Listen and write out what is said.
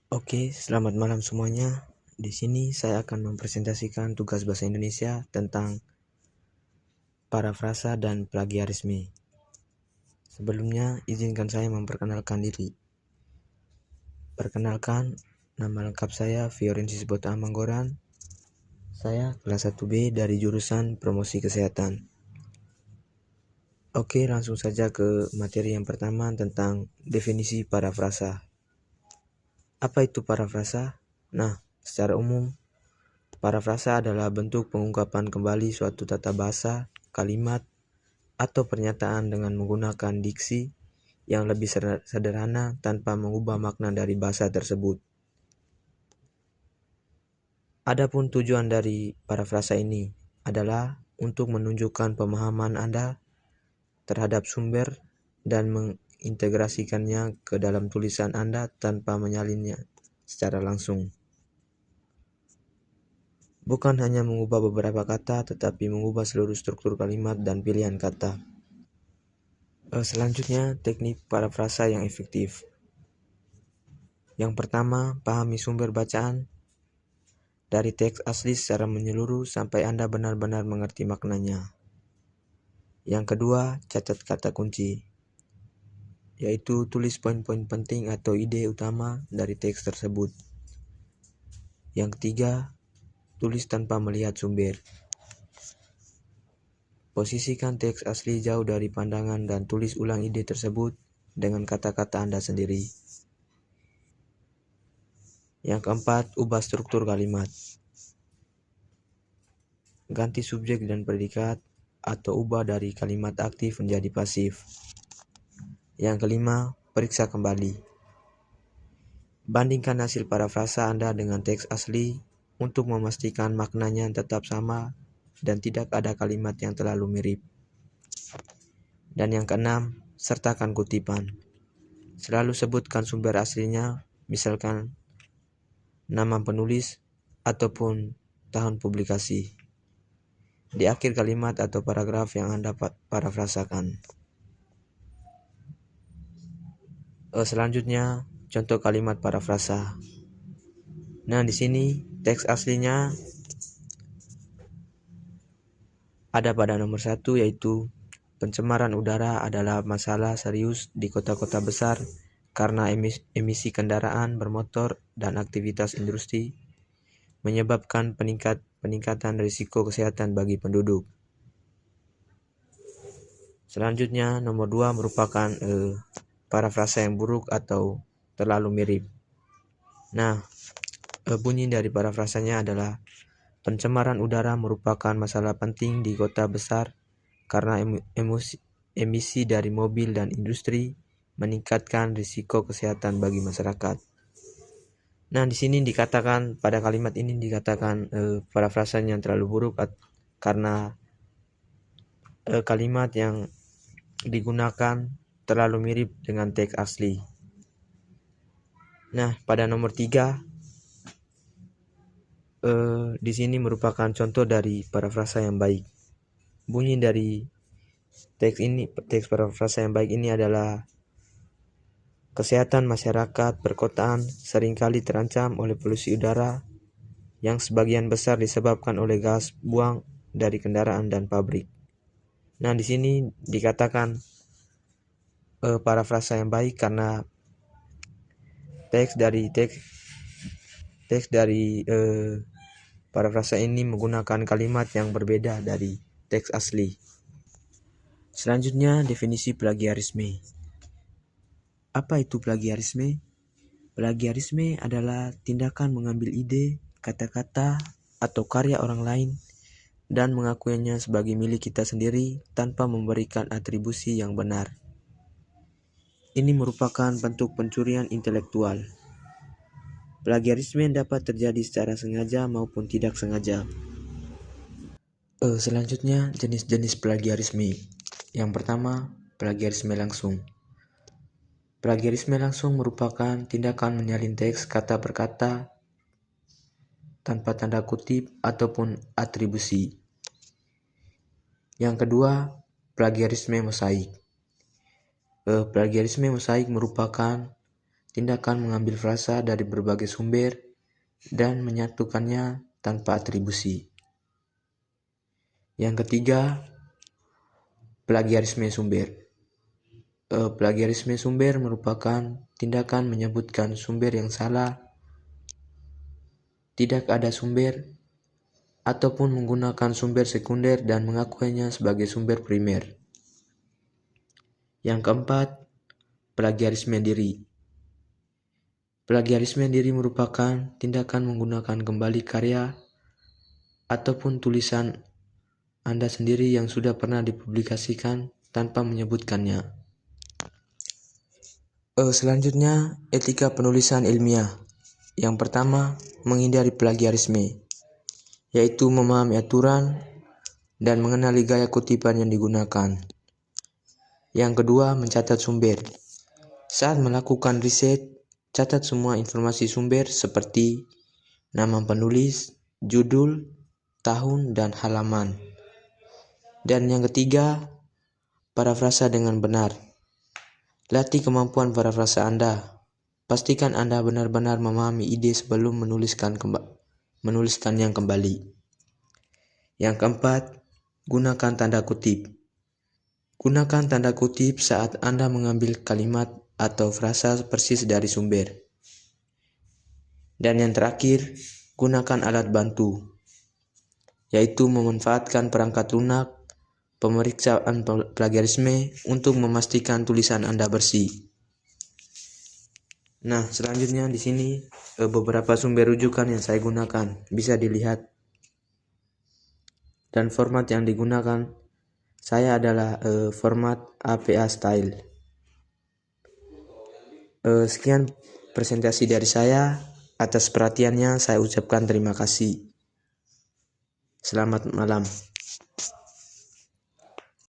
Oke, selamat malam semuanya. Di sini saya akan mempresentasikan tugas bahasa Indonesia tentang parafrasa dan plagiarisme. Sebelumnya, izinkan saya memperkenalkan diri. Perkenalkan, nama lengkap saya Fiorensis Bota Manggoran. Saya kelas 1B dari jurusan Promosi Kesehatan. Oke, langsung saja ke materi yang pertama tentang definisi parafrasa. Apa itu parafrasa? Nah, secara umum, parafrasa adalah bentuk pengungkapan kembali suatu tata bahasa, kalimat, atau pernyataan dengan menggunakan diksi yang lebih sederhana tanpa mengubah makna dari bahasa tersebut. Adapun tujuan dari parafrasa ini adalah untuk menunjukkan pemahaman Anda terhadap sumber dan mengintegrasikannya ke dalam tulisan Anda tanpa menyalinnya secara langsung. Bukan hanya mengubah beberapa kata, tetapi mengubah seluruh struktur kalimat dan pilihan kata. Selanjutnya, teknik parafrasa yang efektif. Yang pertama, pahami sumber bacaan dari teks asli secara menyeluruh sampai Anda benar-benar mengerti maknanya. Yang kedua, catat kata kunci, yaitu tulis poin-poin penting atau ide utama dari teks tersebut. Yang ketiga, tulis tanpa melihat sumber. Posisikan teks asli jauh dari pandangan dan tulis ulang ide tersebut dengan kata-kata Anda sendiri. Yang keempat, ubah struktur kalimat. Ganti subjek dan predikat atau ubah dari kalimat aktif menjadi pasif. Yang kelima, periksa kembali. Bandingkan hasil parafrasa Anda dengan teks asli untuk memastikan maknanya tetap sama dan tidak ada kalimat yang terlalu mirip. Dan yang keenam, sertakan kutipan. Selalu sebutkan sumber aslinya, misalkan nama penulis ataupun tahun publikasi di akhir kalimat atau paragraf yang Anda parafrasakan. Selanjutnya, contoh kalimat parafrasa. Nah, di sini teks aslinya ada pada nomor 1, yaitu pencemaran udara adalah masalah serius di kota-kota besar karena emisi kendaraan bermotor dan aktivitas industri menyebabkan peningkatan risiko kesehatan bagi penduduk. Selanjutnya, nomor 2 merupakan parafrasa yang buruk atau terlalu mirip. Nah, bunyi dari parafrasanya adalah pencemaran udara merupakan masalah penting di kota besar karena emisi dari mobil dan industri meningkatkan risiko kesehatan bagi masyarakat. Nah, di sini dikatakan, pada kalimat ini dikatakan parafrasanya yang terlalu buruk karena kalimat yang digunakan terlalu mirip dengan teks asli. Nah, pada nomor 3, di sini merupakan contoh dari parafrasa yang baik. Bunyi dari teks parafrasa yang baik ini adalah kesehatan masyarakat perkotaan seringkali terancam oleh polusi udara yang sebagian besar disebabkan oleh gas buang dari kendaraan dan pabrik. Nah, di sini dikatakan parafrasa yang baik karena teks dari parafrasa ini menggunakan kalimat yang berbeda dari teks asli. Selanjutnya, definisi plagiarisme. Apa itu plagiarisme? Plagiarisme adalah tindakan mengambil ide, kata-kata, atau karya orang lain dan mengakuinya sebagai milik kita sendiri tanpa memberikan atribusi yang benar. Ini merupakan bentuk pencurian intelektual. Plagiarisme dapat terjadi secara sengaja maupun tidak sengaja. Selanjutnya, jenis-jenis plagiarisme. Yang pertama, plagiarisme langsung. Plagiarisme langsung merupakan tindakan menyalin teks kata per kata tanpa tanda kutip ataupun atribusi. Yang kedua, plagiarisme mosaik. Plagiarisme mosaik merupakan tindakan mengambil frasa dari berbagai sumber dan menyatukannya tanpa atribusi. Yang ketiga, plagiarisme sumber. Plagiarisme sumber merupakan tindakan menyebutkan sumber yang salah, tidak ada sumber, ataupun menggunakan sumber sekunder dan mengakuinya sebagai sumber primer. Yang keempat, plagiarisme diri. Plagiarisme diri merupakan tindakan menggunakan kembali karya ataupun tulisan Anda sendiri yang sudah pernah dipublikasikan tanpa menyebutkannya. Selanjutnya, etika penulisan ilmiah. Yang pertama, menghindari plagiarisme, yaitu memahami aturan dan mengenali gaya kutipan yang digunakan. Yang kedua, mencatat sumber. Saat melakukan riset, catat semua informasi sumber seperti nama penulis, judul, tahun, dan halaman. Dan yang ketiga, parafrasa dengan benar. Latih kemampuan parafrasa Anda. Pastikan Anda benar-benar memahami ide sebelum menuliskannya kembali. Yang keempat, gunakan tanda kutip. Gunakan tanda kutip saat Anda mengambil kalimat atau frasa persis dari sumber. Dan yang terakhir, gunakan alat bantu, yaitu memanfaatkan perangkat lunak, pemeriksaan plagiarisme untuk memastikan tulisan Anda bersih. Nah, selanjutnya di sini beberapa sumber rujukan yang saya gunakan bisa dilihat. Dan format yang digunakan saya adalah format APA style. Sekian presentasi dari saya. Atas perhatiannya saya ucapkan terima kasih. Selamat malam.